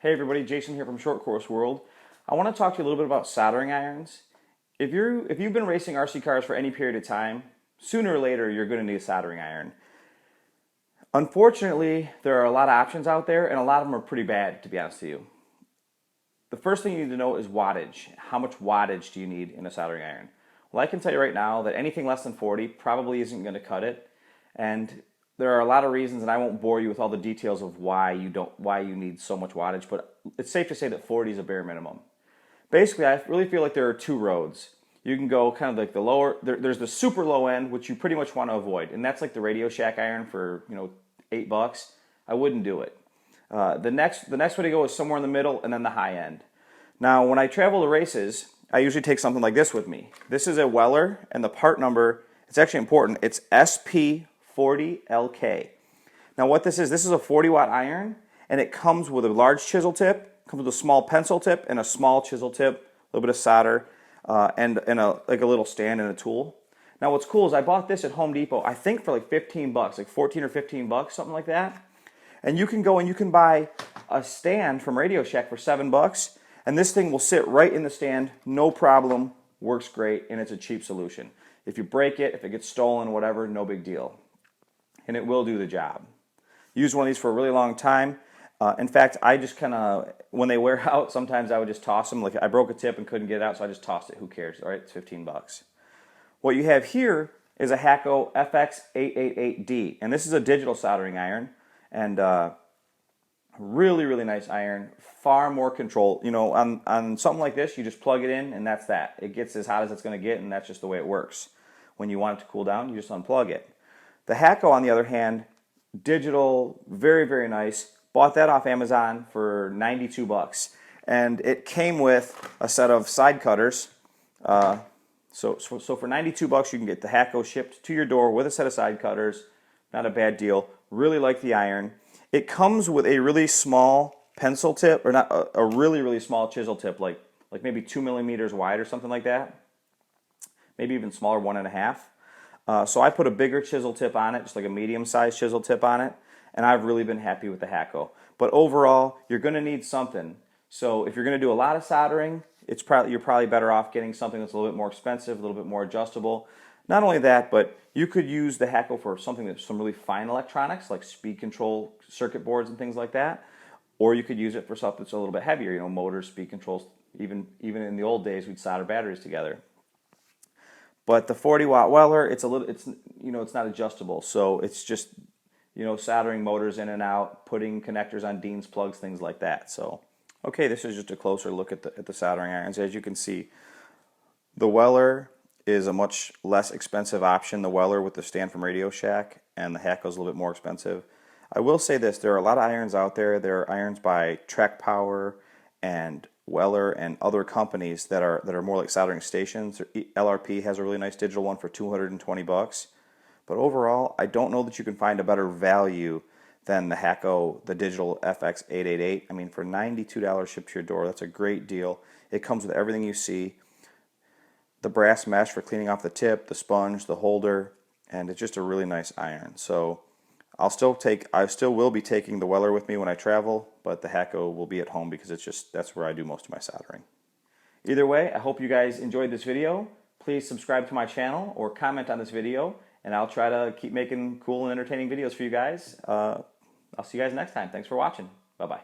Hey everybody, Jason here from Short Course World. I want to talk to you a little bit about soldering irons. If you've been racing RC cars for any period of time, sooner or later you're going to need a soldering iron. Unfortunately, there are a lot of options out there, and a lot of them are pretty bad, to be honest with you. The first thing you need to know is wattage. How much wattage do you need in a soldering iron? Well, I can tell you right now that anything less than 40 probably isn't going to cut it, and there are a lot of reasons, and I won't bore you with all the details of why you need so much wattage, but it's safe to say that 40 is a bare minimum. Basically, I really feel like there are two roads. You can go kind of like the lower, there's the super low end, which you pretty much want to avoid, and that's like the Radio Shack iron for $8. I wouldn't do it. The next way to go is somewhere in the middle, and then the high end. Now, when I travel to races, I usually take something like this with me. This is a Weller, and the part number, it's actually important. It's SP40LK. Now, what this is a 40-watt iron, and it comes with a large chisel tip, comes with a small pencil tip, and a small chisel tip, a little bit of solder, and a little stand and a tool. Now, what's cool is I bought this at Home Depot, I think for like 15 bucks, like 14 or 15 bucks, something like that. And you can go and you can buy a stand from Radio Shack for 7 bucks, and this thing will sit right in the stand, no problem, works great, and it's a cheap solution. If you break it, if it gets stolen, whatever, no big deal. And it will do the job. Use one of these for a really long time. In fact, I just kind of, when they wear out, sometimes I would just toss them. Like I broke a tip and couldn't get it out, so I just tossed it. Who cares? All right, it's 15 bucks. What you have here is a Hakko Fx-888 D, and this is a digital soldering iron, and really, really nice iron. Far more control. On something like this, you just plug it in, and that's that. It gets as hot as it's going to get, and that's just the way it works. When you want it to cool down, you just unplug it. The Hakko, on the other hand, digital, very, very nice. Bought that off Amazon for 92 bucks, and it came with a set of side cutters. So for 92 bucks, you can get the Hakko shipped to your door with a set of side cutters. Not a bad deal. Really like the iron. It comes with a really small pencil tip, or not a really, really small chisel tip, like maybe 2 millimeters wide or something like that. Maybe even smaller, 1.5. So I put a bigger chisel tip on it, just like a medium-sized chisel tip on it, and I've really been happy with the Hakko. But overall, you're going to need something. So if you're going to do a lot of soldering, you're probably better off getting something that's a little bit more expensive, a little bit more adjustable. Not only that, but you could use the Hakko for something that's some really fine electronics, like speed control circuit boards and things like that. Or you could use it for stuff that's a little bit heavier, motors, speed controls. Even in the old days, we'd solder batteries together. But the 40-watt Weller, it's not adjustable, so it's just soldering motors in and out, putting connectors on Dean's plugs, things like that. So, okay, this is just a closer look at the soldering irons. As you can see, the Weller is a much less expensive option. The Weller with the stand from Radio Shack, and the Hakko is a little bit more expensive. I will say this: there are a lot of irons out there. There are irons by Trek Power and Weller and other companies that are more like soldering stations. LRP has a really nice digital one for 220 bucks. But overall, I don't know that you can find a better value than the Hakko, the digital Fx-888. I mean, for $92 shipped to your door, that's a great deal. It comes with everything you see. The brass mesh for cleaning off the tip, the sponge, the holder, and it's just a really nice iron. So I still will be taking the Weller with me when I travel, but the Hakko will be at home because that's where I do most of my soldering. Either way, I hope you guys enjoyed this video. Please subscribe to my channel or comment on this video, and I'll try to keep making cool and entertaining videos for you guys. I'll see you guys next time. Thanks for watching. Bye-bye.